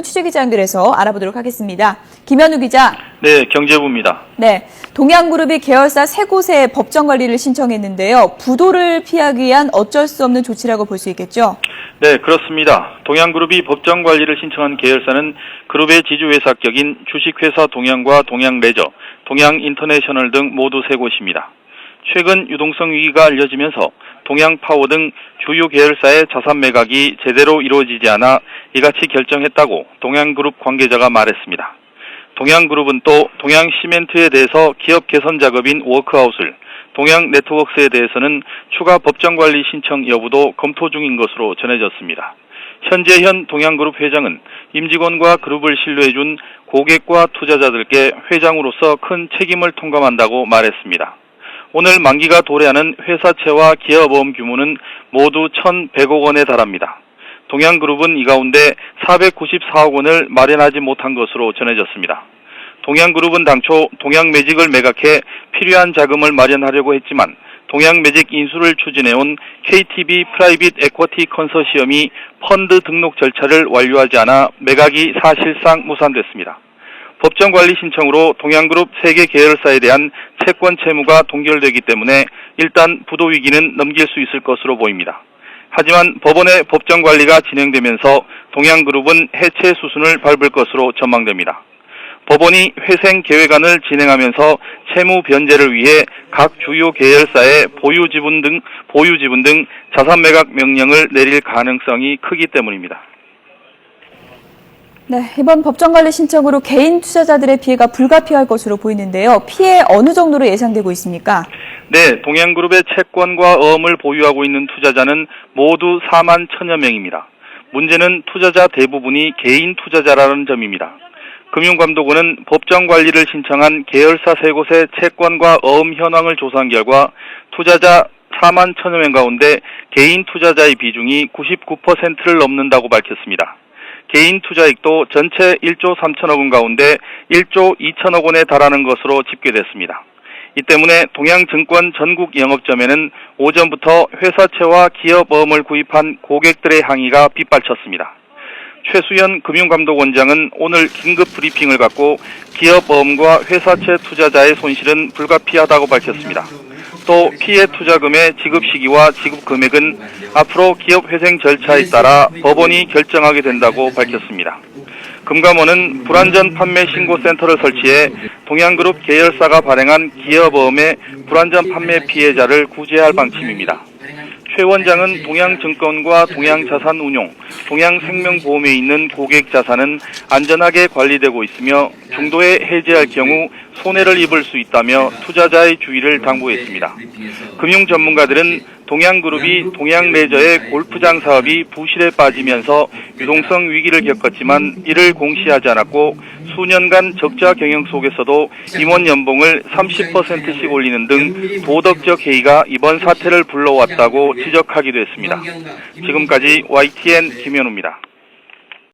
취재기자 연결해서 알아보도록 하겠습니다. 김현우 기자. 네, 경제부입니다. 네, 동양그룹이 계열사 3곳에 법정 관리를 신청했는데요. 부도를 피하기 위한 어쩔 수 없는 조치라고 볼 수 있겠죠? 네, 그렇습니다. 동양그룹이 법정 관리를 신청한 계열사는 그룹의 지주회사격인 주식회사 동양과 동양레저, 동양인터내셔널 등 모두 3곳입니다. 최근 유동성 위기가 알려지면서 동양파워 등 주요 계열사의 자산 매각이 제대로 이루어지지 않아 이같이 결정했다고 동양그룹 관계자가 말했습니다. 동양그룹은 또 동양시멘트에 대해서 기업 개선 작업인 워크아웃을, 동양네트워크스에 대해서는 추가 법정관리 신청 여부도 검토 중인 것으로 전해졌습니다. 현재현 동양그룹 회장은 임직원과 그룹을 신뢰해준 고객과 투자자들께 회장으로서 큰 책임을 통감한다고 말했습니다. 오늘 만기가 도래하는 회사채와 기업보험 규모는 모두 1,100억 원에 달합니다. 동양그룹은 이 가운데 494억 원을 마련하지 못한 것으로 전해졌습니다. 동양그룹은 당초 동양매직을 매각해 필요한 자금을 마련하려고 했지만 동양매직 인수를 추진해온 KTB 프라이빗 에쿼티 컨소시엄이 펀드 등록 절차를 완료하지 않아 매각이 사실상 무산됐습니다. 법정관리 신청으로 동양그룹 3개 계열사에 대한 채권 채무가 동결되기 때문에 일단 부도 위기는 넘길 수 있을 것으로 보입니다. 하지만 법원의 법정관리가 진행되면서 동양그룹은 해체 수순을 밟을 것으로 전망됩니다. 법원이 회생 계획안을 진행하면서 채무 변제를 위해 각 주요 계열사의 보유 지분 등 자산 매각 명령을 내릴 가능성이 크기 때문입니다. 네, 이번 법정관리 신청으로 개인 투자자들의 피해가 불가피할 것으로 보이는데요. 피해 어느 정도로 예상되고 있습니까? 네, 동양그룹의 채권과 어음을 보유하고 있는 투자자는 모두 4만 1천여 명입니다. 문제는 투자자 대부분이 개인 투자자라는 점입니다. 금융감독원은 법정관리를 신청한 계열사 3곳의 채권과 어음 현황을 조사한 결과 투자자 4만 1천여 명 가운데 개인 투자자의 비중이 99%를 넘는다고 밝혔습니다. 개인 투자액도 전체 1조 3천억 원 가운데 1조 2천억 원에 달하는 것으로 집계됐습니다. 이 때문에 동양증권 전국 영업점에는 오전부터 회사채와 기업어음을 구입한 고객들의 항의가 빗발쳤습니다. 최수연 금융감독원장은 오늘 긴급 브리핑을 갖고 기업어음과 회사채 투자자의 손실은 불가피하다고 밝혔습니다. 또 피해 투자금의 지급 시기와 지급 금액은 앞으로 기업 회생 절차에 따라 법원이 결정하게 된다고 밝혔습니다. 금감원은 불안전 판매 신고센터를 설치해 동양그룹 계열사가 발행한 기업어음의 불안전 판매 피해자를 구제할 방침입니다. 최 원장은 동양증권과 동양자산운용, 동양생명보험에 있는 고객 자산은 안전하게 관리되고 있으며 중도에 해지할 경우 손해를 입을 수 있다며 투자자의 주의를 당부했습니다. 금융 전문가들은 동양그룹이 동양레저의 골프장 사업이 부실에 빠지면서 유동성 위기를 겪었지만 이를 공시하지 않았고 수년간 적자 경영 속에서도 임원 연봉을 30%씩 올리는 등 도덕적 해이가 이번 사태를 불러왔다고 지적하기도 했습니다. 지금까지 YTN 김현우입니다.